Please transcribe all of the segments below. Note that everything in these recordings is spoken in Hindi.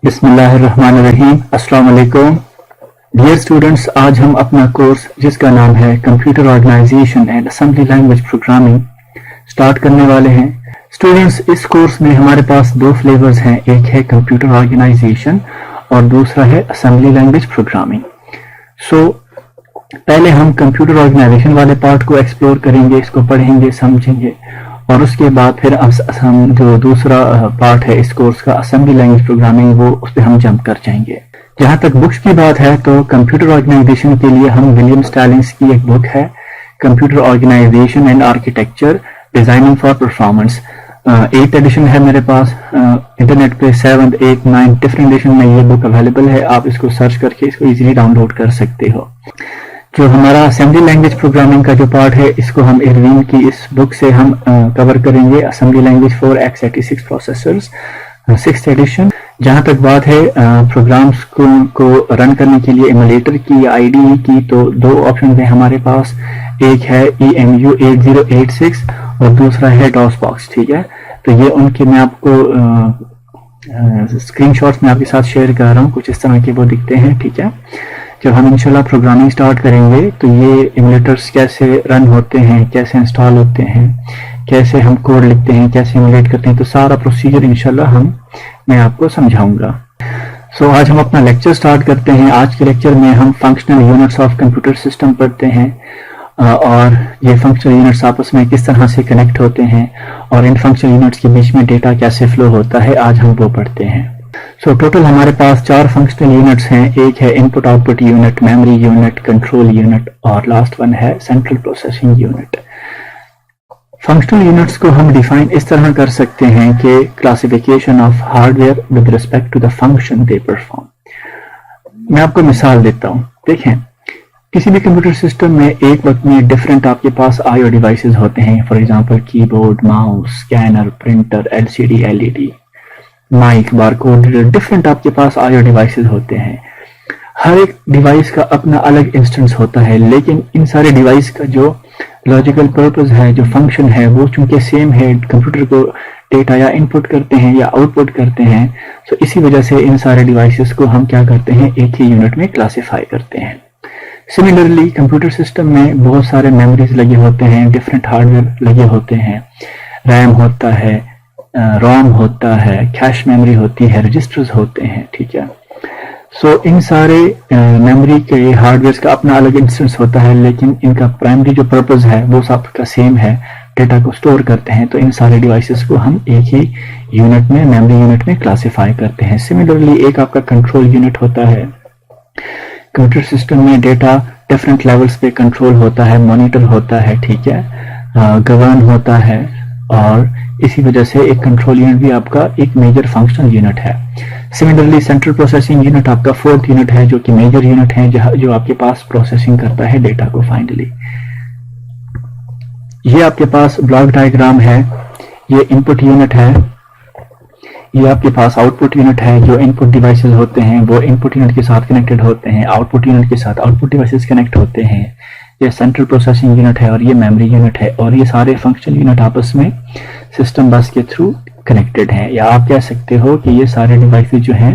बिस्मिल्लाहिर्रहमानिर्रहीम। अस्सलाम वालेकुम डियर स्टूडेंट्स, आज हम अपना कोर्स जिसका नाम है computer organisation and assembly language programming start करने वाले हैं। स्टूडेंट्स, इस कोर्स में हमारे पास दो फ्लेवर्स हैं, एक है कंप्यूटर ऑर्गेनाइजेशन और दूसरा है असेंबली लैंग्वेज प्रोग्रामिंग। सो पहले हम कंप्यूटर ऑर्गेनाइजेशन वाले पार्ट को एक्सप्लोर करेंगे, इसको पढ़ेंगे, समझेंगे और उसके बाद फिर हम जो दूसरा पार्ट है इस कोर्स का असेंबली लैंग्वेज प्रोग्रामिंग, वो उस पर हम जंप कर जाएंगे। जहां तक बुक्स की बात है तो कंप्यूटर ऑर्गेनाइजेशन के लिए हम विलियम स्टैलिंग्स की एक बुक है, computer organisation and architecture designing for performance. 8th edition है मेरे पास, इंटरनेट पे 7th, 8th, 9th different addition में ये बुक अवेलेबल है। आप इसको सर्च करके इसको इजीली डाउनलोड कर सकते हो। जो हमारा असेंबली लैंग्वेज प्रोग्रामिंग का जो पार्ट है, इसको हम इरविन की इस बुक से हम कवर करेंगे, assembly language for x86 processors 6th edition. जहां तक बात है प्रोग्राम्स को रन करने के लिए एमुलेटर की या IDE की, तो दो ऑप्शन है हमारे पास, एक है EMU 8086 और दूसरा है DOSBox। ठीक है, तो ये उनके मैं आपको स्क्रीनशॉट्स में आपके साथ शेयर कर रहा हूँ, कुछ इस तरह के वो दिखते हैं। ठीक है, जब हम इंशाल्लाह प्रोग्रामिंग स्टार्ट करेंगे तो ये इमुलेटर्स कैसे रन होते हैं, कैसे इंस्टॉल होते हैं, कैसे हम कोड लिखते हैं, कैसे इमुलेट करते हैं, तो सारा प्रोसीजर इंशाल्लाह मैं आपको समझाऊंगा। सो आज हम अपना लेक्चर स्टार्ट करते हैं। आज के लेक्चर में हम functional units of computer system पढ़ते हैं और ये फंक्शनल यूनिट्स आपस में किस तरह से कनेक्ट होते हैं और इन फंक्शनल यूनिट्स के बीच में डेटा कैसे फ्लो होता है, आज हम वो पढ़ते हैं। सो टोटल हमारे पास 4 फंक्शनल यूनिट्स हैं। एक है input output unit, memory unit, control unit और लास्ट वन है central processing unit. Functional units को हम डिफाइन इस तरह कर सकते हैं कि classification of hardware with respect to the function they perform. मैं आपको मिसाल देता हूं। देखें, किसी भी कंप्यूटर सिस्टम में एक वक्त में डिफरेंट आपके पास IO डिवाइसेस होते हैं। For example keyboard, mouse, scanner, printer, LCD, LED, mic, barcode, different आपके पास IO डिवाइसेस होते हैं। हर एक डिवाइस का अपना अलग इंस्टेंस होता है, लेकिन इन सारे डिवाइस का जो लॉजिकल पर्पस है, जो फंक्शन है, वो चूंकि सेम है, कंप्यूटर को डेटा या इनपुट करते हैं या आउटपुट करते हैं, तो इसी वजह से इन सारे डिवाइसेस को हम क्या करते हैं, एक ही यूनिट में क्लासिफाई करते हैं। सिमिलरली कंप्यूटर सिस्टम में बहुत सारे मेमोरीज लगे होते हैं, डिफरेंट हार्डवेयर लगे होते हैं, रैम होता है, रोम होता है, कैश मेमोरी होती है, रजिस्टर्स होते हैं। ठीक है, सो इन सारे मेमोरी के हार्डवेयर का अपना अलग इंस्टेंस होता है, लेकिन इनका प्राइमरी जो पर्पस है वो सबका सेम है, डेटा को स्टोर करते हैं। तो इन सारे डिवाइसेस को हम एक ही यूनिट में, मेमोरी यूनिट में क्लासिफाई करते हैं। सिमिलरली एक आपका कंट्रोल यूनिट होता है। कंप्यूटर सिस्टम में डेटा डिफरेंट लेवल्स पे कंट्रोल होता है, मॉनिटर होता है, ठीक है, गवर्न होता है, और इसी वजह से एक कंट्रोल यूनिट भी आपका एक मेजर फंक्शनल यूनिट है। सिमिलरली सेंट्रल प्रोसेसिंग यूनिट आपका 4th यूनिट है, जो कि मेजर यूनिट है, जो आपके पास प्रोसेसिंग करता है डेटा को फाइनली। ये आपके पास ब्लॉक डायग्राम है, ये इनपुट यूनिट है, ये आपके पास आउटपुट यूनिट है। जो इनपुट डिवाइसेस होते हैं वो इनपुट यूनिट के साथ कनेक्टेड होते हैं, आउटपुट यूनिट के साथ आउटपुट डिवाइसेस कनेक्ट होते हैं। ये सेंट्रल प्रोसेसिंग यूनिट है और ये मेमोरी यूनिट है, और ये सारे फंक्शनल यूनिट आपस में सिस्टम बस के थ्रू कनेक्टेड हैं। या आप कह सकते हो कि ये सारे डिवाइसेस जो हैं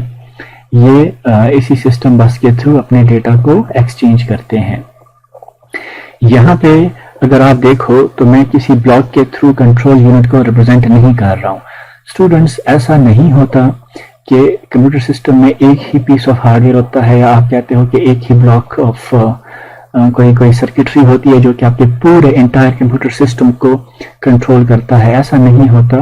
ये इसी सिस्टम बस के थ्रू अपने डेटा को एक्सचेंज करते हैं। यहाँ पे अगर आप देखो तो मैं किसी ब्लॉक के थ्रू कंट्रोल यूनिट को रिप्रेजेंट नहीं कर रहा हूँ। स्टूडेंट्स, ऐसा नहीं होता कि कंप्यूटर सिस्टम में एक ही पीस ऑफ हार्डवेयर होता है, या आप कहते हो कि एक ही ब्लॉक ऑफ कोई सर्किटरी होती है जो कि आपके पूरे एंटायर कंप्यूटर सिस्टम को कंट्रोल करता है। ऐसा नहीं होता।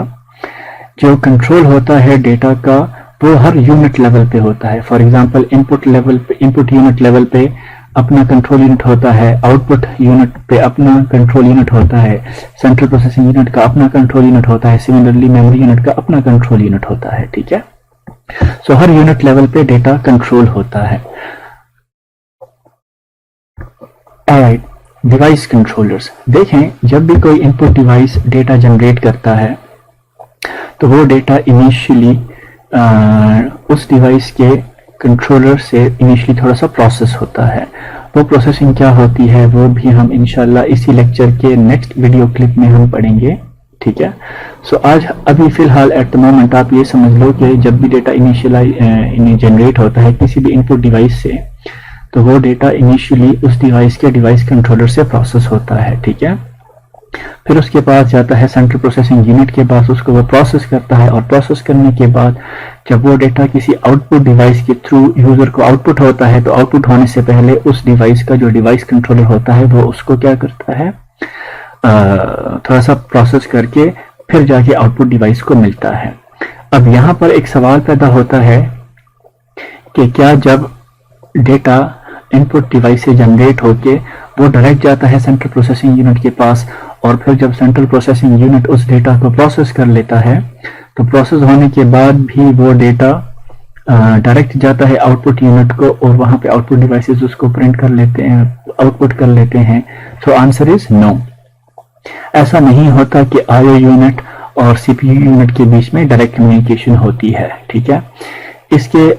जो कंट्रोल होता है डेटा का वो हर यूनिट लेवल पे होता है। For example input unit level पे अपना कंट्रोल यूनिट होता है, आउटपुट यूनिट पे अपना कंट्रोल यूनिट होता है, सेंट्रल प्रोसेसिंग यूनिट का अपना कंट्रोल यूनिट होता है, सिमिलरली मेमोरी यूनिट का अपना कंट्रोल यूनिट होता है। ठीक है, सो हर यूनिट लेवल पे डेटा कंट्रोल होता है। Alright, device controllers. देखें, जब भी कोई इनपुट डिवाइस डेटा जनरेट करता है तो वो डेटा इनिशियली उस डिवाइस के कंट्रोलर से इनिशियली थोड़ा सा प्रोसेस होता है। वो प्रोसेसिंग क्या होती है वो भी हम इंशाल्लाह इसी लेक्चर के नेक्स्ट वीडियो क्लिप में हम पढ़ेंगे। ठीक है। सो आज अभी फिलहाल एट द मोमेंट आप ये समझ लो कि जब भी डेटा इनिशियली जनरेट होता है किसी भी इनपुट डिवाइस से, तो वो डेटा इनिशियली उस डिवाइस के डिवाइस कंट्रोलर से प्रोसेस होता है, ठीक है। फिर उसके पास जाता है सेंट्रल प्रोसेसिंग यूनिट के पास, उसको वो प्रोसेस करता है, और प्रोसेस करने के बाद जब वो डेटा किसी आउटपुट डिवाइस के थ्रू यूजर को आउटपुट होता है, तो आउटपुट होने से पहले उस डिवाइस का जो डिवाइस कंट्रोलर होता है वो उसको क्या करता है, थोड़ा सा प्रोसेस करके फिर जाके आउटपुट डिवाइस को मिलता है। अब यहाँ पर एक सवाल पैदा होता है कि क्या जब डेटा इनपुट डिवाइस से जनरेट होके वो डायरेक्ट जाता है सेंट्रल प्रोसेसिंग यूनिट के पास, और फिर जब सेंट्रल प्रोसेसिंग यूनिट उस डेटा को प्रोसेस कर लेता है, तो प्रोसेस होने के बाद भी वो डेटा डायरेक्ट जाता है आउटपुट यूनिट को, और वहां पे आउटपुट डिवाइसेस उसको प्रिंट कर लेते हैं, आउटपुट कर लेते हैं। So answer is no. ऐसा नहीं होता कि आईओ यूनिट और सीपीयू यूनिट के बीच में डायरेक्ट कम्युनिकेशन होती है, ठीक है। इसके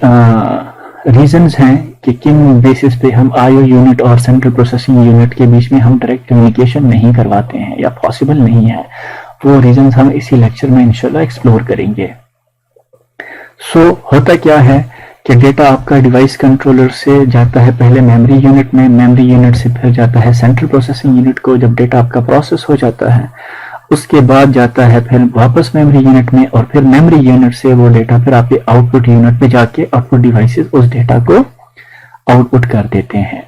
रीजंस हैं कि किन बेसिस पे हम आईओ यूनिट और सेंट्रल प्रोसेसिंग यूनिट के बीच में हम डायरेक्ट कम्युनिकेशन नहीं करवाते हैं या पॉसिबल नहीं है। वो रीजंस हम इसी लेक्चर में इंशाल्लाह एक्सप्लोर करेंगे। सो होता क्या है कि डेटा आपका डिवाइस कंट्रोलर से जाता है पहले मेमोरी यूनिट में, मेमोरी यूनिट से फिर जाता है सेंट्रल प्रोसेसिंग यूनिट को। जब डेटा आपका प्रोसेस हो जाता है उसके बाद जाता है फिर वापस मेमोरी यूनिट में, और फिर मेमोरी यूनिट से वो डेटा फिर आपके आउटपुट यूनिट में जाके आउटपुट डिवाइसेस उस डेटा को आउटपुट कर देते हैं।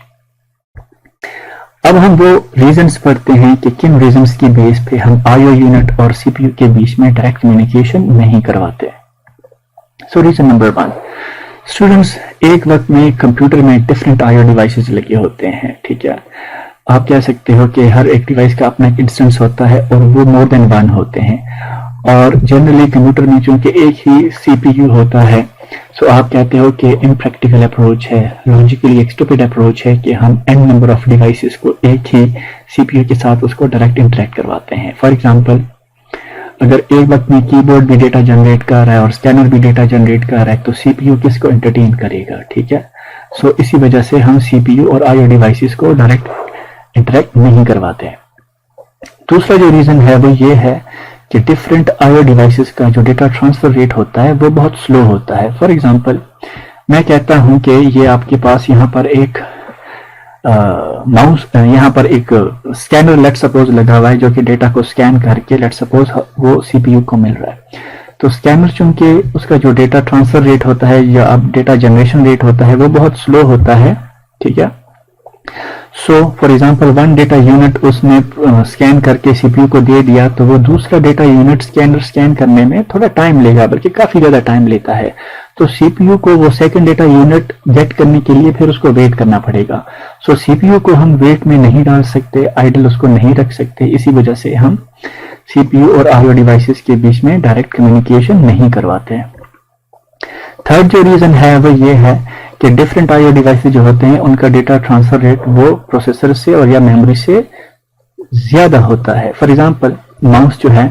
अब हम वो रीजंस पढ़ते हैं कि किन रीजंस की बेस पे हम आईओ यूनिट और सीपीयू के बीच में डायरेक्ट कम्युनिकेशन नहीं करवाते। सो रीजन नंबर 1, स्टूडेंट्स एक वक्त में कंप्यूटर में डिफरेंट आईओ डिवाइसेस लगे होते हैं, ठीक है। आप कह सकते हो कि हर एक डिवाइस का अपना एक इंस्टेंस होता है और वो मोर देन वन होते हैं, और जनरली कंप्यूटर में चूंकि एक ही सीपीयू होता है, सो आप कहते हो कि इम्प्रैक्टिकल अप्रोच है, लॉजिकली एक स्टूपिड अप्रोच है कि हम एन नंबर ऑफ डिवाइसेस को एक ही सीपीयू के साथ उसको डायरेक्ट इंटरेक्ट करवाते हैं। फॉर एग्जांपल, अगर एक वक्त में कीबोर्ड भी डेटा जनरेट कर रहा है और स्कैनर भी डेटा जनरेट कर रहा है, तो सीपीयू किसको एंटरटेन करेगा, ठीक है। सो इसी वजह से हम सीपीयू और आईओ डिवाइसेस को डायरेक्ट इंटरेक्ट नहीं करवाते। दूसरा जो रीजन है वो ये है कि डिफरेंट आईओ डिवाइसेस का जो डेटा ट्रांसफर रेट होता है वो बहुत स्लो होता है। फॉर एग्जांपल, मैं कहता हूं कि ये आपके पास यहाँ पर एक माउस, यहाँ पर एक स्कैनर लेट सपोज लगा हुआ है जो कि डेटा को स्कैन करके लेट सपोज वो सीपीयू को मिल रहा है। तो स्कैनर चूंकि उसका जो डेटा ट्रांसफर रेट होता है या अब डेटा जनरेशन रेट होता है वो बहुत स्लो होता है, ठीक है। So for example, one data unit उसने स्कैन करके सीपीयू को दे दिया, तो वो दूसरा डेटा यूनिट स्कैनर स्कैन करने में थोड़ा टाइम लेगा, बल्कि काफी ज्यादा टाइम लेता है। तो सीपीयू को वो सेकंड डेटा यूनिट गेट करने के लिए फिर उसको वेट करना पड़ेगा। सो सीपीयू को हम वेट में नहीं डाल सकते, आइडल उसको नहीं रख सकते, इसी वजह से हम सीपीयू और आईओ डिवाइसेस के बीच में डायरेक्ट कम्युनिकेशन नहीं करवाते। थर्ड जो रीजन है वो ये है कि डिफरेंट आईओ डिवाइसेस जो होते हैं उनका डेटा ट्रांसफर रेट वो प्रोसेसर से और या मेमोरी से ज्यादा होता है। फॉर एग्जांपल, माउस जो है,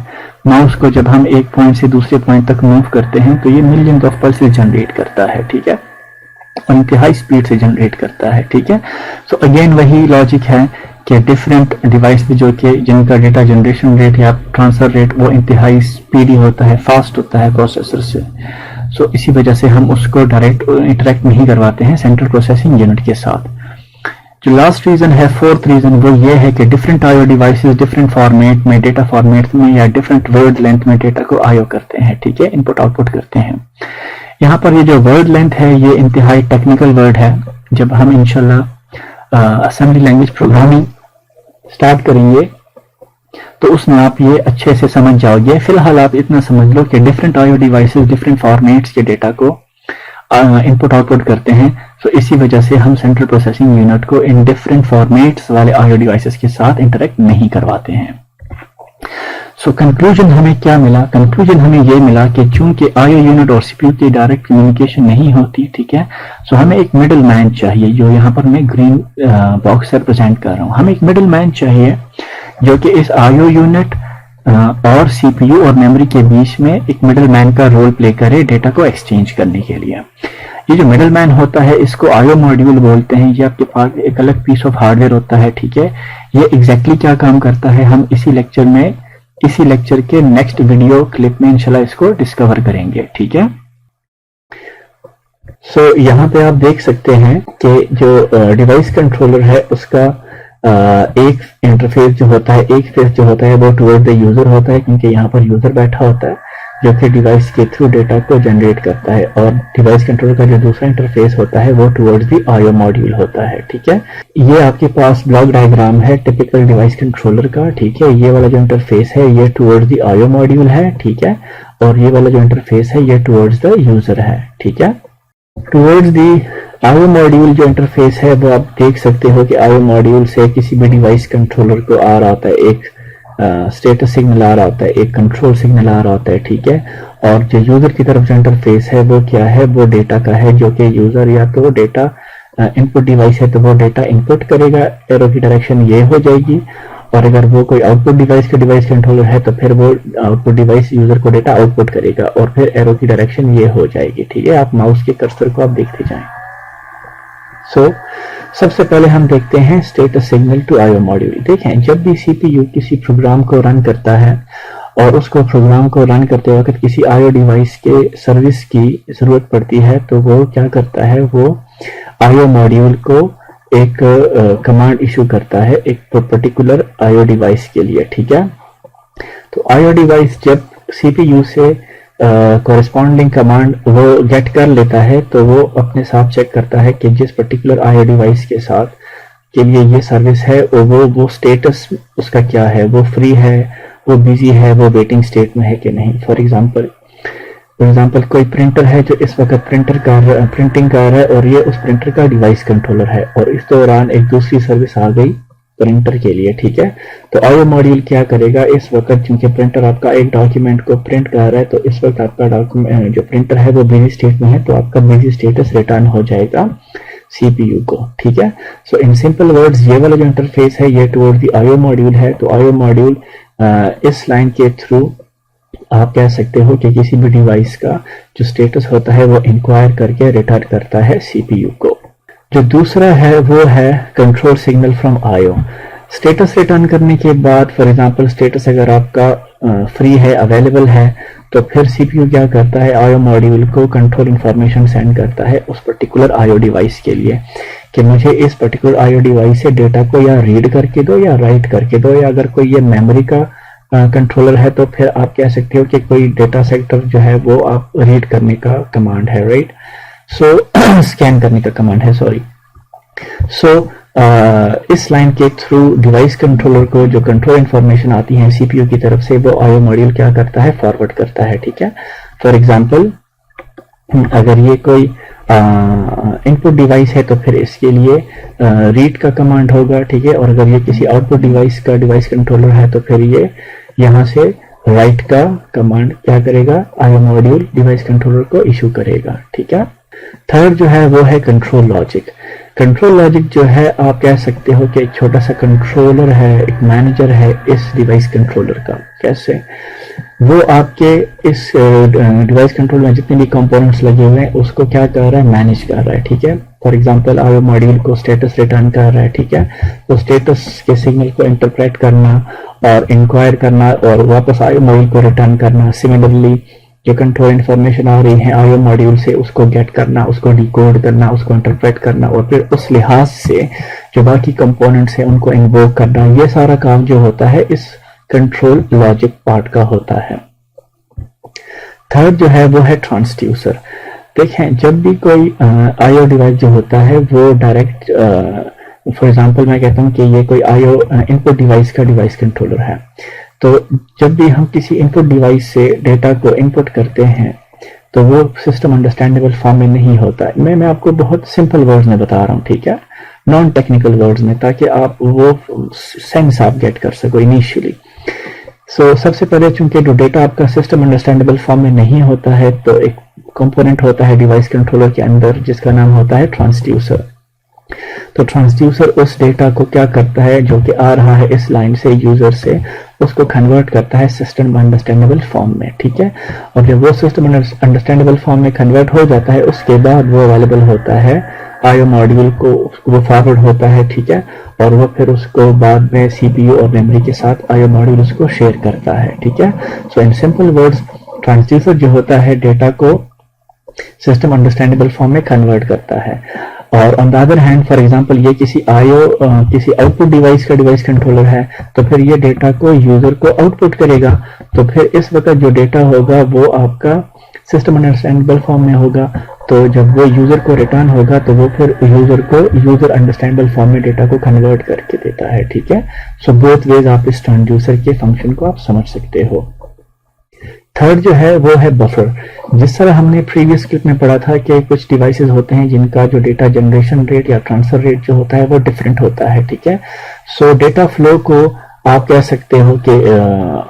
माउस को जब हम एक पॉइंट से दूसरे पॉइंट तक मूव करते हैं तो ये मिलियंस ऑफ पल्सेस जनरेट करता है, ठीक है, और इंतहाई स्पीड से जनरेट करता है, ठीक है। सो अगेन वही लॉजिक है कि डिफरेंट डिवाइस जो कि जिनका डेटा जनरेशन रेट या ट्रांसफर रेट वो इंतहाई स्पीडी होता है, फास्ट होता है प्रोसेसर से। सो इसी वजह से हम उसको डायरेक्ट इंटरेक्ट नहीं करवाते हैं सेंट्रल प्रोसेसिंग यूनिट के साथ। जो लास्ट रीजन है, फोर्थ रीजन, वो ये है कि different IO devices different format में, डेटा फॉर्मेट में या डिफरेंट वर्ड लेंथ में डेटा को आईओ करते हैं, ठीक है, इनपुट आउटपुट करते हैं। यहाँ पर ये जो वर्ड लेंथ है ये इंतहाई टेक्निकल वर्ड है। जब हम इंशाल्लाह असेंबली लैंग्वेज प्रोग्रामिंग स्टार्ट करेंगे तो उसमें आप ये अच्छे से समझ जाओगे। फिलहाल आप इतना समझ लो कि different IO devices different formats के डेटा को इनपुट आउटपुट करते हैं। तो इसी वजह से हम सेंट्रल प्रोसेसिंग यूनिट को इन डिफरेंट फॉर्मेट्स वाले आईओ डिवाइसेस के साथ इंटरेक्ट नहीं करवाते हैं। सो कंक्लूजन हमें क्या मिला? कंक्लूजन हमें ये मिला कि चूंकि आईओ यूनिट और सीपीयू की डायरेक्ट कम्युनिकेशन नहीं होती, ठीक है, सो हमें एक मिडिल मैन चाहिए, जो यहाँ पर मैं ग्रीन बॉक्स से रिप्रेजेंट कर रहा हूँ। हमें एक मिडिल मैन चाहिए जो कि इस आईओ यूनिट और सीपीयू और मेमोरी के बीच में एक मिडिल मैन का रोल प्ले करे डेटा को एक्सचेंज करने के लिए। ये जो मिडिल मैन होता है इसको आईओ मॉड्यूल बोलते हैं। ये आपके पास एक अलग पीस ऑफ हार्डवेयर होता है, ठीक है। ये एग्जैक्टली क्या काम करता है हम इसी लेक्चर में इसी लेक्चर के नेक्स्ट वीडियो क्लिप में इंशाल्लाह इसको डिस्कवर करेंगे, ठीक है। सो यहाँ पे आप देख सकते हैं कि जो डिवाइस कंट्रोलर है उसका एक इंटरफेस जो होता है, एक फेस जो होता है वो टुवर्ड द यूजर होता है, क्योंकि यहाँ पर यूजर बैठा होता है जो कि डिवाइस के थ्रू डेटा को जनरेट करता है, और डिवाइस कंट्रोलर का जो दूसरा इंटरफेस होता है वो टुवर्ड्स द आईओ मॉड्यूल होता है, ठीक है। ये आपके पास ब्लॉक डायग्राम है टिपिकल डिवाइस कंट्रोलर का, ठीक है। ये वाला जो इंटरफेस है ये टुवर्ड्स द आईओ मॉड्यूल है, ठीक है, और ये वाला जो इंटरफेस है ये टुवर्ड्स द यूजर है, ठीक है। टुवर्ड्स द आईओ मॉड्यूल जो इंटरफेस है वो आप देख सकते हो कि आईओ मॉड्यूल से किसी भी डिवाइस कंट्रोलर को आ रहा होता है, एक स्टेटस सिग्नल आ रहा होता है, एक कंट्रोल सिग्नल आ रहा होता है, ठीक है। और जो यूजर की तरफ जो इंटरफेस है वो क्या है, वो डेटा का है, जो कि यूजर या तो डेटा इनपुट डिवाइस है तो वो डेटा इनपुट करेगा, एरो की डायरेक्शन ये हो जाएगी, और अगर वो कोई आउटपुट डिवाइस का डिवाइस कंट्रोलर है तो फिर वो आउटपुट डिवाइस यूजर को डेटा आउटपुट करेगा, और फिर एरो की डायरेक्शन ये हो जाएगी, ठीक है। आप माउस के कर्सर को आप देखते जाएं। सो सबसे पहले हम देखते हैं status signal to IO module. देखें, जब भी सीपीयू किसी प्रोग्राम को रन करता है और उसको प्रोग्राम को रन करते वक्त किसी आईओ डिवाइस के सर्विस की जरूरत पड़ती है तो वो क्या करता है, वो आईओ मॉड्यूल को एक कमांड इशू करता है एक पर्टिकुलर आईओ डिवाइस के लिए, ठीक है। तो आईओ डिवाइस जब सीपीयू से कॉरेस्पॉन्डिंग कमांड वो गेट कर लेता है तो वो अपने साथ चेक करता है कि जिस पर्टिकुलर आईओ डिवाइस के साथ के लिए ये सर्विस है वो स्टेटस उसका क्या है, वो फ्री है, वो बिजी है, वो वेटिंग स्टेट में है कि नहीं। फॉर एग्जांपल कोई प्रिंटर है जो इस वक्त प्रिंटिंग कर रहा है और ये उस प्रिंटर का डिवाइस कंट्रोलर है, और इस दौरान एक दूसरी सर्विस आ गई प्रिंटर के लिए, ठीक है। तो आईओ मॉड्यूल क्या करेगा, इस वक्त चूंकि प्रिंटर आपका एक डॉक्यूमेंट को प्रिंट कर रहा है तो इस वक्त आपका डॉक्यूमेंट जो प्रिंटर है वो बिजी स्टेट में है, तो आपका बिजी स्टेटस रिटर्न हो जाएगा सीपीयू को, ठीक है। सो इन सिंपल वर्ड्स ये वाला जो इंटरफेस है ये टुवर्ड द आईओ मॉड्यूल है। तो आईओ मॉड्यूल इस लाइन के थ्रू आप कह सकते हो कि किसी भी डिवाइस का जो स्टेटस होता है वो इंक्वायर करके रिटर्न करता है सीपीयू को। जो दूसरा है वो है control signal from IO. Status return करने के बाद फॉर एग्जांपल स्टेटस अगर आपका फ्री है, अवेलेबल है, तो फिर सीपीयू क्या करता है, आईओ मॉड्यूल को कंट्रोल इंफॉर्मेशन सेंड करता है उस पर्टिकुलर आईओ डिवाइस के लिए कि मुझे इस पर्टिकुलर आईओ डिवाइस से डेटा को या रीड करके दो या राइट करके दो, या अगर कोई ये मेमोरी का कंट्रोलर है तो फिर आप कह सकते हो कि कोई डेटा सेक्टर जो है वो आप रीड करने का कमांड है, राइट। सो स्कैन करने का कमांड है, सॉरी। सो इस लाइन के थ्रू डिवाइस कंट्रोलर को जो कंट्रोल इंफॉर्मेशन आती है सीपीयू की तरफ से वो आईओ मॉड्यूल क्या करता है, फॉरवर्ड करता है, ठीक है। फॉर एग्जांपल अगर ये कोई इनपुट डिवाइस है तो फिर इसके लिए रीड का कमांड होगा, ठीक है, और अगर ये किसी आउटपुट डिवाइस का डिवाइस कंट्रोलर है तो फिर ये यहाँ से राइट का कमांड क्या करेगा, आईओ मॉड्यूल डिवाइस कंट्रोलर को इशू करेगा, ठीक है। थर्ड जो है वो है कंट्रोल लॉजिक। कंट्रोल लॉजिक जो है आप कह सकते हो कि एक छोटा सा कंट्रोलर है, एक मैनेजर है इस डिवाइस कंट्रोलर का। कैसे, वो आपके इस डिवाइस कंट्रोल में जितने भी कंपोनेंट्स लगे हुए हैं उसको क्या कर रहा है, मैनेज कर रहा है, ठीक है। फॉर एग्जांपल आईओ मॉड्यूल को स्टेटस रिटर्न कर रहा है, ठीक है, तो स्टेटस के सिग्नल को इंटरप्रेट करना और इंक्वायर करना और वापस आईओ मॉड्यूल को रिटर्न करना। सिमिलरली जो कंट्रोल इंफॉर्मेशन आ रही है आईओ मॉड्यूल से उसको गेट करना, उसको डिकोड करना, उसको इंटरप्रेट करना और फिर उस लिहाज से जो बाकी कंपोनेंट्स हैं उनको इन्वोक करना, ये सारा काम जो होता है इस कंट्रोल लॉजिक पार्ट का होता है। थर्ड जो है वो है ट्रांसड्यूसर। देखें, जब भी कोई आईओ डिवाइस जो होता है वो डायरेक्ट फॉर एग्जांपल मैं कहता हूं कि ये कोई आईओ इनपुट डिवाइस का डिवाइस कंट्रोलर है, तो जब भी हम किसी इनपुट डिवाइस से डेटा को इनपुट करते हैं तो वो सिस्टम अंडरस्टैंडेबल फॉर्म में नहीं होता है। मैं आपको बहुत सिंपल वर्ड्स में बता रहा हूँ, ठीक है, नॉन टेक्निकल वर्ड्स में, ताकि आप वो सेंस आप गेट कर सको इनिशियली। सो सबसे पहले चूंकि जो डेटा आपका सिस्टम अंडरस्टैंडेबल फॉर्म में नहीं होता है तो एक कंपोनेंट होता है डिवाइस कंट्रोलर के अंदर जिसका नाम होता है ट्रांसड्यूसर। तो ट्रांसड्यूसर उस डेटा को क्या करता है जो कि आ रहा है इस लाइन से यूजर से, उसको कन्वर्ट करता है सिस्टम अंडरस्टैंडेबल फॉर्म में, ठीक है। और जब वो सिस्टम अंडरस्टैंडेबल फॉर्म में कन्वर्ट हो जाता है उसके बाद वो अवेलेबल होता है आईओ मॉड्यूल को वो फॉरवर्ड होता है, ठीक है, और वो फिर उसको बाद में सीपीयू और मेमोरी के साथ आईओ मॉड्यूल उसको शेयर करता है, ठीक है। सो इन सिंपल वर्ड्स, ट्रांसड्यूसर जो होता है डेटा को सिस्टम अंडरस्टैंडेबल फॉर्म में कन्वर्ट करता है। और on the other hand, for example ये किसी किसी आउटपुट डिवाइस का डिवाइस कंट्रोलर है, तो फिर ये डेटा को यूजर को आउटपुट करेगा। तो फिर इस वक्त जो डेटा होगा वो आपका सिस्टम अंडरस्टैंडेबल फॉर्म में होगा। तो जब वो यूजर को रिटर्न होगा तो वो फिर यूजर को यूजर अंडरस्टैंडेबल फॉर्म में डेटा को कन्वर्ट करके देता है, ठीक है। सो बोथ वेज आप इस ट्रांसड्यूसर के फंक्शन को आप समझ सकते हो। थर्ड जो है वो है बफर। जिस तरह हमने प्रीवियस क्लिप में पढ़ा था कि कुछ डिवाइसेस होते हैं जिनका जो डेटा जनरेशन रेट या ट्रांसफर रेट जो होता है वो डिफरेंट होता है, ठीक है। सो डेटा फ्लो को आप कह सकते हो कि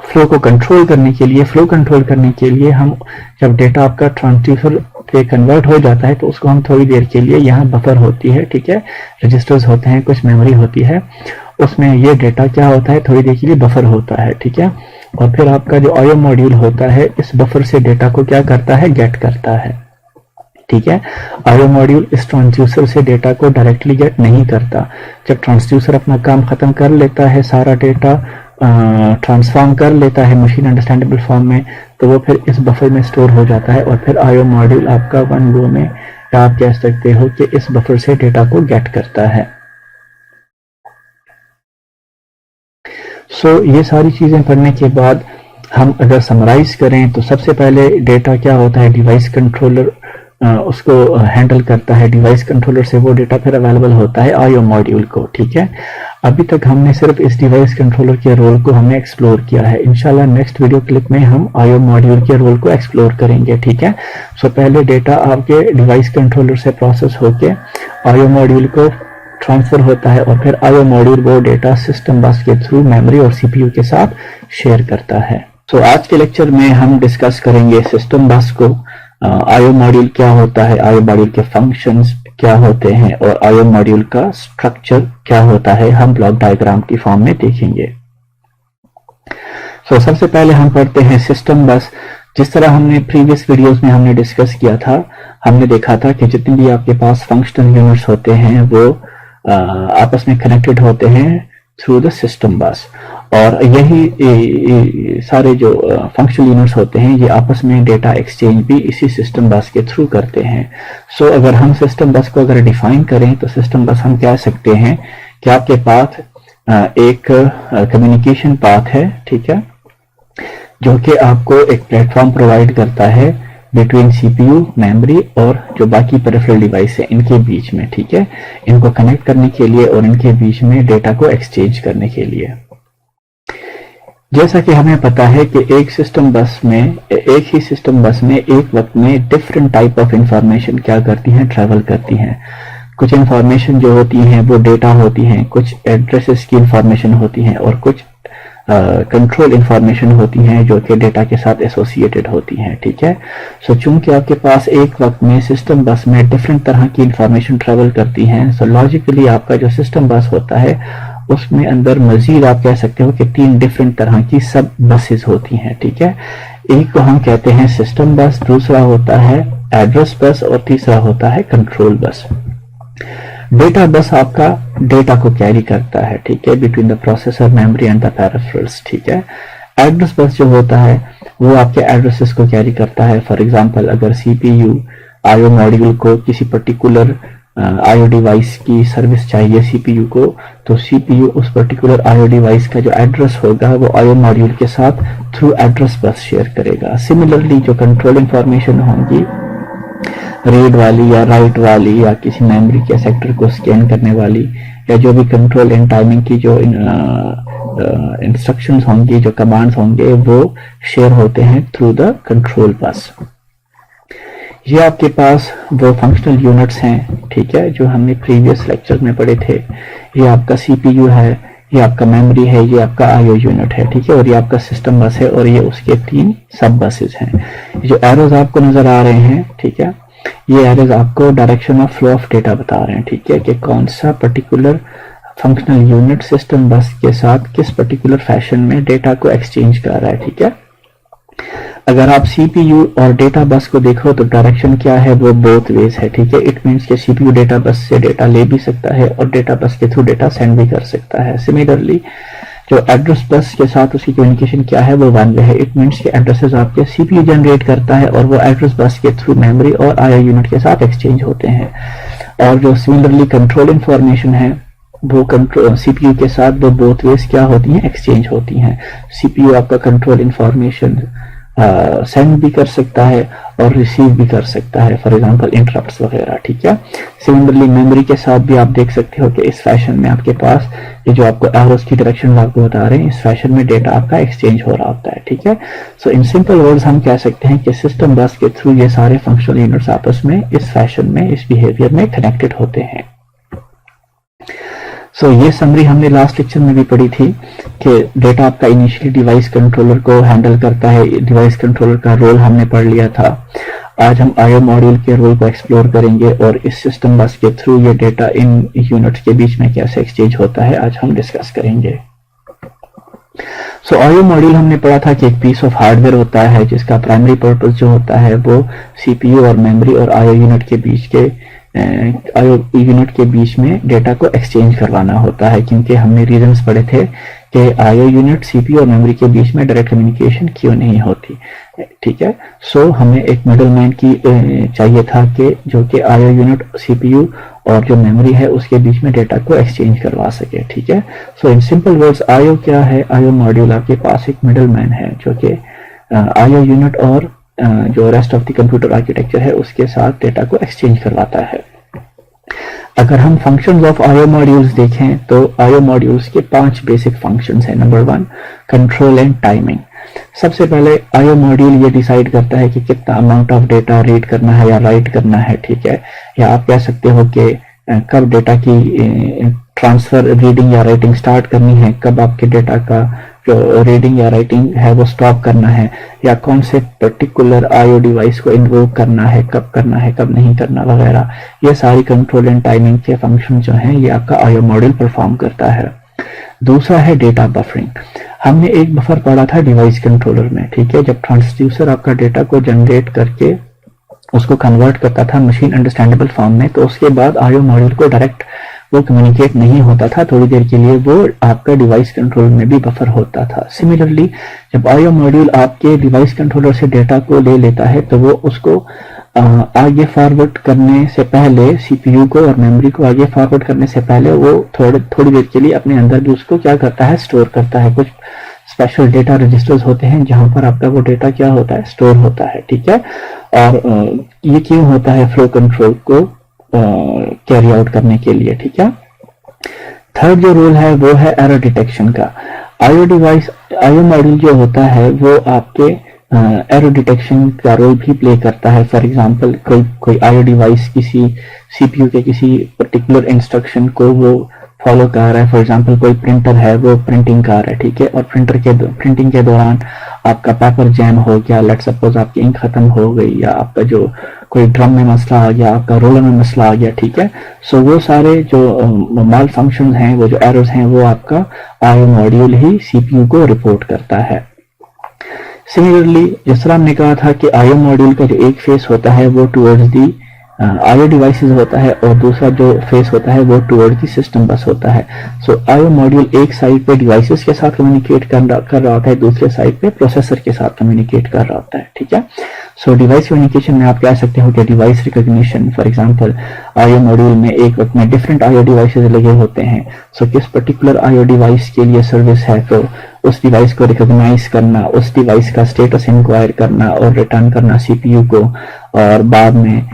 फ्लो को कंट्रोल करने के लिए, फ्लो कंट्रोल करने के लिए हम जब डेटा आपका ट्रांसड्यूसर पे कन्वर्ट हो जाता है तो उसको हम थोड़ी देर के लिए यहाँ बफर होती है, ठीक है, रजिस्टर्स होते हैं, कुछ मेमोरी होती है, उसमें ये डेटा क्या होता है थोड़ी देर के लिए बफर होता है, ठीक है। और फिर आपका जो आईओ मॉड्यूल होता है इस बफर से डेटा को क्या करता है, गेट करता है, ठीक है। आईओ मॉड्यूल इस ट्रांसड्यूसर से डेटा को डायरेक्टली गेट नहीं करता। जब ट्रांसड्यूसर अपना काम खत्म कर लेता है, सारा डेटा ट्रांसफॉर्म कर लेता है मशीन अंडरस्टैंडेबल फॉर्म में, तो वो फिर इस बफर में स्टोर हो जाता है और फिर आईओ मॉड्यूल आपका वन गो में आप कह सकते हो कि इस बफर से डेटा को गेट करता है। सो ये सारी चीजें पढ़ने के बाद हम अगर समराइज करें तो सबसे पहले डेटा क्या होता है, डिवाइस कंट्रोलर उसको हैंडल करता है, डिवाइस कंट्रोलर से वो डेटा फिर अवेलेबल होता है आईओ मॉड्यूल को, ठीक है। अभी तक हमने सिर्फ इस डिवाइस कंट्रोलर के रोल को हमने एक्सप्लोर किया है। इंशाल्लाह नेक्स्ट वीडियो क्लिप में हम आईओ मॉड्यूल के रोल को एक्सप्लोर करेंगे, ठीक है। सो पहले डेटा आपके डिवाइस कंट्रोलर से प्रोसेस होके आईओ मॉड्यूल को ट्रांसफर होता है और फिर आईओ मॉड्यूल वो डेटा सिस्टम बस के थ्रू मेमोरी और सीपीयू के साथ शेयर करता है। सो आज के लेक्चर में हम डिस्कस करेंगे सिस्टम बस को, आईओ मॉड्यूल क्या होता है, आईओ मॉड्यूल के फंक्शंस क्या होते हैं और आईओ मॉड्यूल का स्ट्रक्चर क्या होता है, हम ब्लॉक डायग्राम की फॉर्म में देखेंगे। सो सबसे पहले हम पढ़ते हैं सिस्टम बस। जिस तरह हमने प्रीवियस वीडियोस में हमने डिस्कस किया था, हमने देखा था कि जितने भी आपके पास फंक्शनल यूनिट्स होते हैं वो आपस में कनेक्टेड होते हैं थ्रू द सिस्टम बस, और यही सारे जो फंक्शनल यूनिट्स होते हैं ये आपस में डेटा एक्सचेंज भी इसी सिस्टम बस के थ्रू करते हैं। सो अगर हम सिस्टम बस को अगर डिफाइन करें तो सिस्टम बस हम कह सकते हैं कि आपके पास एक कम्युनिकेशन पाथ है, ठीक है, जो कि आपको एक प्लेटफॉर्म प्रोवाइड करता है बिटवीन सीपीयू, मेमोरी और जो बाकी पेरिफेरल डिवाइस है इनके बीच में, ठीक है, इनको कनेक्ट करने के लिए और इनके बीच में डेटा को एक्सचेंज करने के लिए। जैसा कि हमें पता है कि एक ही सिस्टम बस में एक वक्त में डिफरेंट टाइप ऑफ इंफॉर्मेशन क्या करती हैं, ट्रैवल करती हैं। कुछ इंफॉर्मेशन जो होती हैं वो डेटा होती हैं, कुछ एड्रेसेस की इंफॉर्मेशन होती हैं और कुछ कंट्रोल इंफॉर्मेशन होती हैं जो कि डेटा के साथ एसोसिएटेड होती हैं, ठीक है। सो चूंकि आपके पास एक वक्त में सिस्टम बस में डिफरेंट तरह की इंफॉर्मेशन ट्रैवल करती हैं, सो लॉजिकली आपका जो सिस्टम बस होता है उसमें अंदर मजीद आप कह सकते हो कि 3 डिफरेंट तरह की सब बसेस होती हैं, ठीक है। एक को हम कहते हैं सिस्टम बस, दूसरा होता है एड्रेस बस और तीसरा होता है कंट्रोल बस। डेटा बस आपका डेटा को कैरी करता है, ठीक है, between the processor, memory and the peripherals, ठीक है। एड्रेस बस जो होता है वो आपके एड्रेसेस को कैरी करता है। फॉर एग्जांपल अगर सीपीयू आईओ मॉड्यूल को किसी पर्टिकुलर आईओ डिवाइस की सर्विस चाहिए सीपीयू को, तो सीपीयू उस पर्टिकुलर आईओ डिवाइस का जो एड्रेस होगा वो आईओ मॉड्यूल के साथ थ्रू एड्रेस बस शेयर करेगा। सिमिलरली जो कंट्रोल इंफॉर्मेशन होंगी, रीड वाली या राइट वाली या किसी मेमोरी के सेक्टर को स्कैन करने वाली या जो भी कंट्रोल एंड टाइमिंग की जो इंस्ट्रक्शंस होंगी, जो कमांड्स होंगे, वो शेयर होते हैं थ्रू द कंट्रोल बस। ये आपके पास वो फंक्शनल यूनिट्स हैं, ठीक है, जो हमने प्रीवियस लेक्चर में पढ़े थे। ये आपका सीपीयू है, ये आपका मेमोरी है, ये आपका आईओ यूनिट है, ठीक है, और ये आपका सिस्टम बस है और ये उसके 3 सब बसेस हैं। जो एरोज आपको नजर आ रहे हैं, ठीक है, ये एरोज आपको direction of flow of data बता रहे हैं, ठीक है, कि कौन सा पर्टिकुलर फंक्शनल यूनिट सिस्टम बस के साथ किस पर्टिकुलर फैशन में डेटा को एक्सचेंज कर रहा है, ठीक है। अगर आप सीपीयू और डेटा बस को देखो तो डायरेक्शन क्या है, वो बोथ वेज है, ठीक है। इट मीन्स के सीपीयू डेटा बस से डेटा ले भी सकता है और डेटा बस के थ्रू डेटा सेंड भी कर सकता है। सिमिलरली जो एड्रेस बस के साथ उसकी कम्युनिकेशन क्या है, वो वन वे है। इट मीन्स के एड्रेसेस आपके सीपीयू जनरेट करता है और वो एड्रेस बस के थ्रू मेमोरी और आईओ यूनिट के साथ एक्सचेंज होते हैं। और जो सिमिलरली कंट्रोल इंफॉर्मेशन है वो कंट्रोल सीपीयू के साथ वो बोथ वेज क्या होती हैं, एक्सचेंज होती हैं। सीपीयू आपका कंट्रोल इंफॉर्मेशन सेंड भी कर सकता है और रिसीव भी कर सकता है, फॉर एग्जांपल इंटरप्ट्स वगैरह, ठीक है। सिमिलरली मेमोरी के साथ भी आप देख सकते हो कि इस फैशन में आपके पास ये जो आपको एरोस की डायरेक्शन आपको बता रहे हैं, इस फैशन में डेटा आपका एक्सचेंज हो रहा होता है, ठीक है। सो इन सिंपल वर्ड्स हम कह सकते हैं कि सिस्टम बस के थ्रू ये सारे फंक्शनल यूनिट्स आपस में इस फैशन में, इस बिहेवियर में कनेक्टेड होते हैं। ये समरी हमने लास्ट लेक्चर में भी पढ़ी थी कि डेटा आपका इनिशियली डिवाइस कंट्रोलर को हैंडल करता है। डिवाइस कंट्रोलर का रोल हमने पढ़ लिया था। आज हम आईओ मॉड्यूल के रोल को एक्सप्लोर करेंगे और इस सिस्टम बस के थ्रू ये डेटा इन यूनिट्स के बीच में कैसे एक्सचेंज होता है, आज हम डिस्कस करेंगे। आईओ मॉड्यूल हमने पढ़ा था कि एक पीस ऑफ हार्डवेयर होता है जिसका प्राइमरी पर्पस जो होता है वो सीपीयू और मेमोरी और आईओ यूनिट के बीच में डेटा को एक्सचेंज करवाना होता है, क्योंकि हमने रीजंस पढ़े थे कि आईओ यूनिट सीपीयू और मेमोरी के बीच में डायरेक्ट कम्युनिकेशन क्यों नहीं होती, ठीक है। हमें एक मिडलमैन की चाहिए था कि जो कि आईओ यूनिट सीपीयू और जो मेमोरी है उसके बीच में डेटा को एक्सचेंज करवा सके, ठीक है। इन सिंपल वर्ड्स आईओ क्या है, आईओ मॉड्यूल आपके पास एक मिडलमैन है जो कि आईओ यूनिट और जो rest of the computer architecture है उसके साथ डेटा को एक्सचेंज करवाता है। अगर हम फंक्शंस ऑफ आईओ मॉड्यूल्स देखें तो आईओ मॉड्यूल्स के 5 बेसिक फंक्शंस हैं। Number 1 control and timing. सबसे पहले आईओ मॉड्यूल ये डिसाइड करता है कि कितना अमाउंट ऑफ डेटा रीड करना है या राइट करना है, ठीक है। या आप कह सकते हो कि कब डेटा की ट्रांसफर रीडिंग या राइटिंग स्टार्ट करनी है, कब आपके डेटा का जो रीडिंग या राइटिंग है वो स्टॉप करना है, या कौन से पर्टिकुलर आईओ डिवाइस को इन्वोक करना है, कब नहीं करना वगैरह। ये सारी कंट्रोल एंड टाइमिंग के फंक्शन जो हैं ये आपका आईओ मॉड्यूल परफॉर्म करता है। दूसरा है डेटा बफरिंग। हमने एक बफर पढ़ा था डिवाइस कंट्रोलर में, ठीक है। जब ट्रांसड्यूसर आपका डेटा को जनरेट करके उसको कन्वर्ट करता था मशीन अंडरस्टैंडेबल फॉर्म में, तो उसके बाद आईओ मॉड्यूल को डायरेक्ट वो कम्युनिकेट नहीं होता था, थोड़ी देर के लिए वो आपका डिवाइस कंट्रोलर में भी बफर होता था। सिमिलरली जब आईओ मॉड्यूल आपके डिवाइस कंट्रोलर से डेटा को ले लेता है तो वो उसको आगे फॉरवर्ड करने से पहले, सीपीयू को और मेमोरी को आगे फॉरवर्ड करने से पहले वो थोड़ी देर के लिए अपने अंदर भी उसको क्या करता है, स्टोर करता है। कुछ स्पेशल डेटा रजिस्टर्स होते हैं जहां पर आपका वो डेटा क्या होता है, स्टोर होता है, ठीक है। और ये क्यों होता है, फ्लो कंट्रोल को कैरी आउट करने के लिए, ठीक है। थर्ड जो रोल है वो है एरर डिटेक्शन का। आईओ मॉड्यूल जो होता है वो आपके एरर डिटेक्शन का रोल भी प्ले करता है। फॉर एग्जांपल कोई आईओ डिवाइस किसी सीपीयू के किसी पर्टिकुलर इंस्ट्रक्शन को वो फॉलो कर रहा है। फॉर एग्जांपल कोई प्रिंटर है वो प्रिंटिंग कर रहा है, ठीक है, और प्रिंटिंग के दौरान आपका पेपर जैम हो गया, लेट सपोज आपकी इंक खत्म हो गई, या आपका जो कोई ड्रम में मसला आ गया, आपका रोलर में मसला आ गया, ठीक है। वो सारे जो माल फंक्शन हैं, वो जो एरर्स हैं, वो आपका आईओ मॉड्यूल ही सीपीयू को रिपोर्ट करता है। सिमिलरली जिस तरह हमने कहा था कि आईओ मॉड्यूल का जो एक फेस होता है वो टुवर्ड्स दी आईओ डिवाइसेस होता है और दूसरा जो फेस होता है वो टुवर्ड्स दी सिस्टम बस होता है। आईओ मॉड्यूल एक साइड पे डिवाइसेस के साथ कम्युनिकेट कर रहा होता है, दूसरे साइड पे प्रोसेसर के साथ कम्युनिकेट कर रहा होता है, ठीक है। डिवाइस कम्युनिकेशन में आप कह सकते हो कि device recognition, for example IO module में एक वक्त में डिफरेंट आईओ डिवाइसेस लगे होते हैं। किस पर्टिकुलर आईओ डिवाइस के लिए सर्विस है तो उस डिवाइस को रिकॉग्नाइज करना, उस डिवाइस का स्टेटस इंक्वायर करना और रिटर्न करना सीपीयू को, और बाद में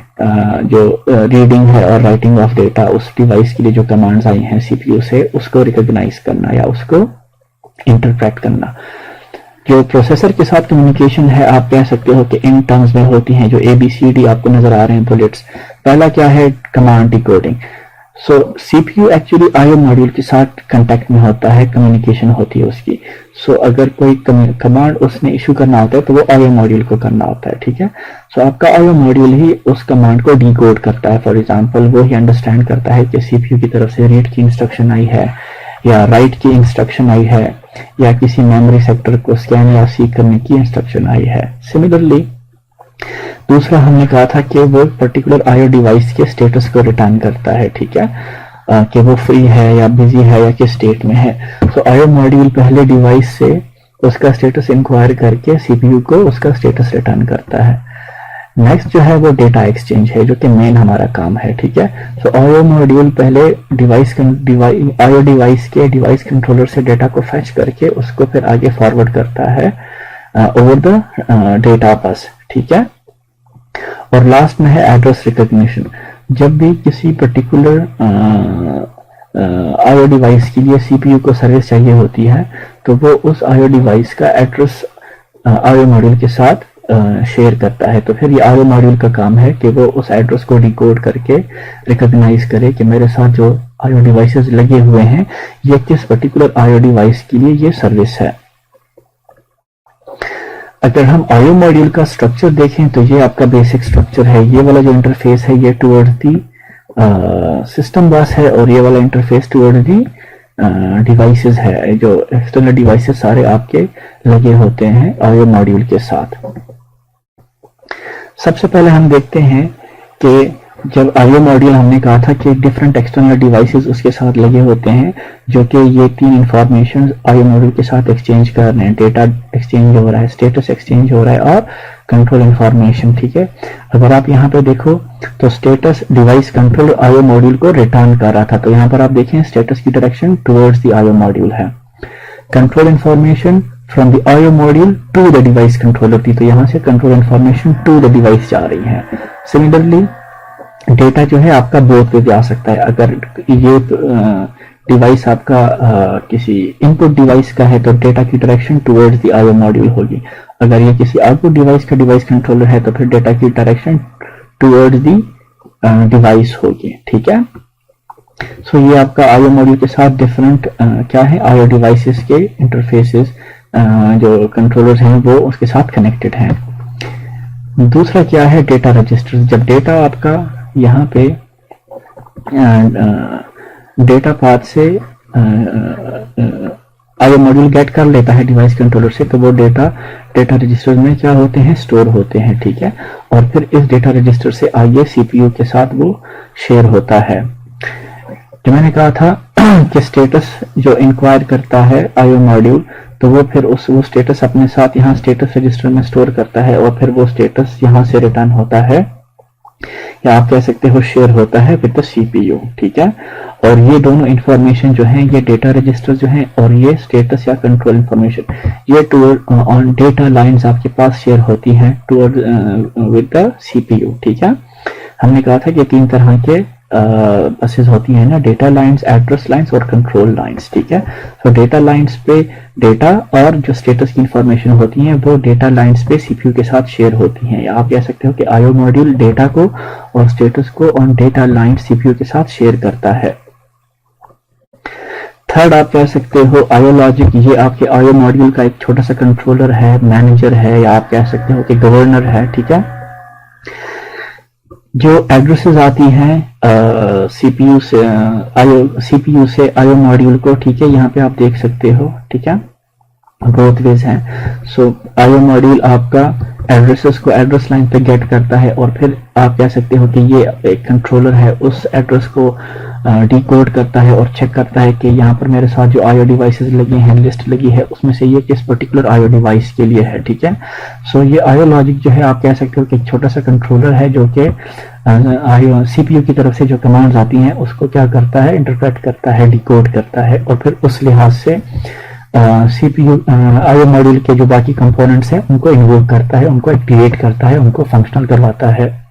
जो रीडिंग है और राइटिंग ऑफ डेटा उस डिवाइस के लिए जो कमांड्स आई हैं सीपीयू से उसको रिकॉग्नाइज करना या उसको इंटरप्रेट करना। जो प्रोसेसर के साथ कम्युनिकेशन है आप कह सकते हो कि इन टर्म्स में होती हैं, जो ABCD आपको नजर आ रहे हैं बुलेट्स। पहला क्या है, command decoding. CPU actually IO module के साथ कांटेक्ट में होता है, कम्युनिकेशन होती है उसकी। अगर कोई कमांड उसने इशू करना होता है तो वो आईओ मॉड्यूल को करना होता है, ठीक है। आपका आईओ मॉड्यूल ही उस कमांड को डिकोड करता है। फॉर एग्जांपल वो ही अंडरस्टैंड करता है कि सीपीयू की तरफ से रीड की इंस्ट्रक्शन आई है या राइट की इंस्ट्रक्शन आई है, या किसी मेमोरी सेक्टर को स्कैन या सीक करने की इंस्ट्रक्शन आई है। सिमिलरली दूसरा हमने कहा था कि वो पर्टिकुलर आईओ डिवाइस के स्टेटस को रिटर्न करता है, ठीक है, कि वो फ्री है या बिजी है या किस स्टेट में है। तो आईओ मॉड्यूल पहले डिवाइस से उसका स्टेटस इंक्वायर करके सीपीयू को उसका स्टेटस रिटर्न करता है। नेक्स्ट जो है वो डेटा एक्सचेंज है, जो कि मेन हमारा काम है, ठीक है। तो आईओ मॉड्यूल पहले आईओ डिवाइस के डिवाइस कंट्रोलर से डेटा को फैच करके उसको फिर आगे फॉरवर्ड करता है ओवर द डेटा बस, ठीक है। और लास्ट में है एड्रेस रिकॉग्निशन। जब भी किसी पर्टिकुलर आईओ डिवाइस के लिए सीपीयू को सर्विस चाहिए होती है, तो वो उस आईओ डिवाइस का एड्रेस आईओ मॉड्यूल के साथ शेयर करता है। तो फिर ये आईओ मॉड्यूल का काम है कि वो उस एड्रेस को डिकोड करके रिकॉग्नाइज करे कि मेरे साथ जो आईओ डिवाइसेस लगे हुए हैं ये किस पर्टिकुलर आईओ डिवाइस के लिए ये सर्विस है। अगर हम आईओ मॉड्यूल का स्ट्रक्चर देखें तो ये आपका बेसिक स्ट्रक्चर है। ये वाला जो इंटरफेस है ये टुवर्ड्स दी सिस्टम बस है, और ये वाला इंटरफेस टुवर्ड्स दी डिवाइसेस है। जो एक्सटर्नल डिवाइसेस सारे आपके लगे होते हैं आईओ मॉड्यूल के साथ। सबसे पहले हम देखते हैं कि जब आईओ मॉड्यूल हमने कहा था कि डिफरेंट एक्सटर्नल डिवाइसेस उसके साथ लगे होते हैं, जो कि ये तीन इंफॉर्मेशन आईओ मॉड्यूल के साथ एक्सचेंज कर रहे हैं। डेटा एक्सचेंज हो रहा है, स्टेटस एक्सचेंज हो रहा है और कंट्रोल इंफॉर्मेशन, ठीक है। अगर आप यहाँ पे देखो तो status device control IO module को रिटर्न कर रहा था, तो यहाँ पर आप देखें स्टेटस की direction towards the IO module है। Control information from the IO module to the device controller थी, तो यहाँ से control information to the device जा रही है। सिमिलरली डेटा जो है आपका बोथ पे जा सकता है। अगर ये डिवाइस आपका किसी इनपुट डिवाइस का है तो डेटा की direction towards the IO module होगी। अगर ये किसी आउटपुट डिवाइस का डिवाइस कंट्रोलर है तो फिर डेटा की डायरेक्शन टुवर्ड्स द डिवाइस होगी, ठीक है। सो ये आपका आईओ मॉड्यूल के साथ डिफरेंट क्या है, आईओ डिवाइसेस के इंटरफेसेस जो कंट्रोलर्स हैं वो उसके साथ कनेक्टेड हैं। दूसरा क्या है, डेटा रजिस्टर। जब डेटा आपका यहाँ पे डेटा पाथ से आईओ मॉड्यूल गेट कर लेता है डिवाइस कंट्रोलर से, तो वो डेटा रजिस्टर में क्या होते हैं, स्टोर होते हैं, ठीक है। और फिर इस डेटा रजिस्टर से आगे सीपीयू के साथ वो शेयर होता है। जो मैंने कहा था कि स्टेटस जो इंक्वायर करता है आईओ मॉड्यूल, तो वो फिर वो स्टेटस अपने साथ यहाँ स्टेटस रजिस्टर में स्टोर करता है, और फिर वो स्टेटस यहाँ से रिटर्न होता है, या आप कह सकते हो शेयर होता है विद द सीपीयू, ठीक है। और ये दोनों इंफॉर्मेशन जो है, ये डेटा रजिस्टर जो है और ये स्टेटस या कंट्रोल इंफॉर्मेशन, ये टुवर्ड ऑन डेटा लाइंस आपके पास शेयर होती हैं टुवर्ड विद द सीपीयू, ठीक है। हमने कहा था कि तीन तरह के बसेस होती हैं ना, डेटा लाइंस, एड्रेस लाइंस और कंट्रोल लाइंस, ठीक है। तो डेटा लाइंस पे डेटा और जो स्टेटस की इंफॉर्मेशन होती हैं वो डेटा लाइंस पे सीपीयू के साथ शेयर होती हैं, या आप कह सकते हो कि आईओ मॉड्यूल डेटा को और स्टेटस को ऑन डेटा लाइन सीपीयू के साथ शेयर करता है। थर्ड आप कह सकते हो आईओ लॉजिक। ये आपके आईओ मॉड्यूल का एक छोटा सा कंट्रोलर है, मैनेजर है, या आप कह सकते हो कि गवर्नर है, ठीक है। जो एड्रेसेस आती हैं सीपीयू से आईओ मॉड्यूल को, ठीक है, यहाँ पे आप देख सकते हो, ठीक है, बोथ वेज हैं। सो आईओ मॉड्यूल आपका एड्रेसेस को एड्रेस लाइन पे गेट करता है, और फिर आप कह सकते हो कि ये एक कंट्रोलर है, उस एड्रेस को डिकोड करता है और चेक करता है कि यहाँ पर मेरे साथ जो आईओ डिवाइसेस लगे हैं, लिस्ट लगी है, उसमें से ये किस पर्टिकुलर आईओ डिवाइस के लिए है, ठीक है। सो ये आईओ लॉजिक जो है आप कह सकते हो कि एक छोटा सा कंट्रोलर है जो कि आईओ सीपीयू की तरफ से जो कमांड्स आती हैं उसको क्या करता है, इंटरप्रेट करता है, डिकोड करता है, और फिर उस लिहाज से सीपीयू आईओ मॉड्यूल के जो बाकी कंपोनेंट्स हैं उनको इन्वोक करता है, उनको एक्टिवेट करता है, उनको फंक्शनल करवाता है।